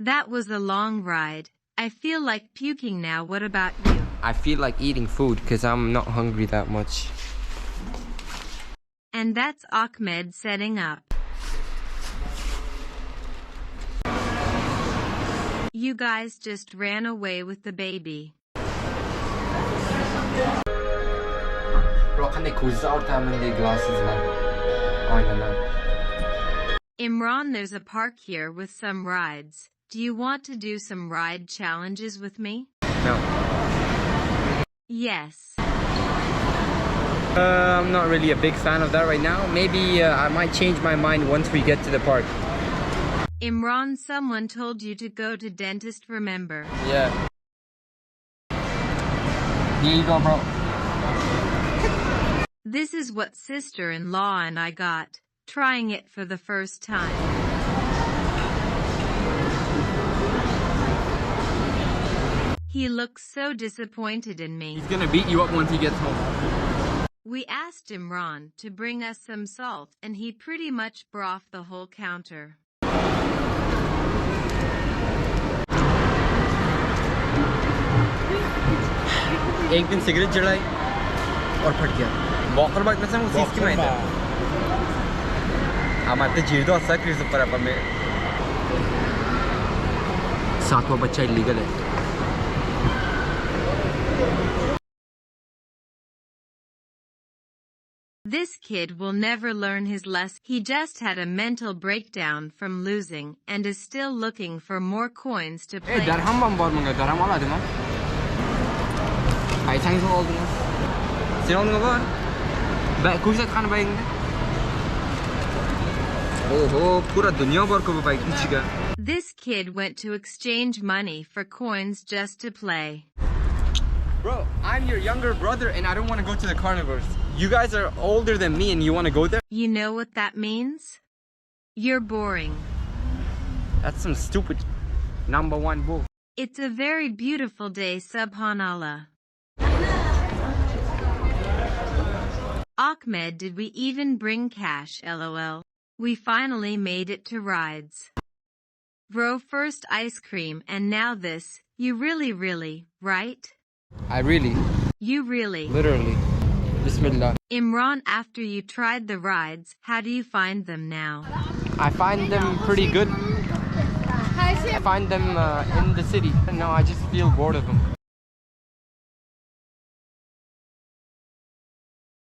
That was a long ride. I feel like puking now. What about you? I feel like eating food because I'm not hungry that much. And that's Ahmed setting up. You guys just ran away with the baby. Bro, can they close out time in their glasses, man? I don't know. Imran, there's a park here with some rides. Do you want to do some ride challenges with me? No. Yes. I'm not really a big fan of that right now. Maybe I might change my mind once we get to the park. Imran, someone told you to go to dentist, remember? Yeah. Here you go, bro. This is what sister-in-law and I got, trying it for the first time. He looks so disappointed in me. He's gonna beat you up once he gets home. We asked Imran to bring us some salt and he pretty much brought the whole counter. एक दिन cigarette जलाई और फट गया बॉकर bike में से वो चीज की मैं था हमारे जीव तो अच्छा क्रिस ऊपर अपन में सातवां बच्चा इलीगल है This kid will never learn his lesson. He just had a mental breakdown from losing and is still looking for more coins to play. Darham bam var mı? Darham aladı mı? Ay sen oldu mu? Sen oldu mu var? Ben kuşat khan bayındı. Oh, pura dünya var ko bayık çıkar. This kid went to exchange money for coins just to play. Bro, I'm your younger brother and I don't want to go to the carnivores. You guys are older than me and you want to go there? You know what that means? You're boring. That's some stupid #1 bull. It's a very beautiful day, subhanallah. Ahmed, did we even bring cash, lol? We finally made it to rides. Bro, first ice cream and now this. You really, right? I really. You really. Literally. Bismillah. Imran, after you tried the rides, how do you find them now? I find them pretty good. I find them in the city. No, I just feel bored of them.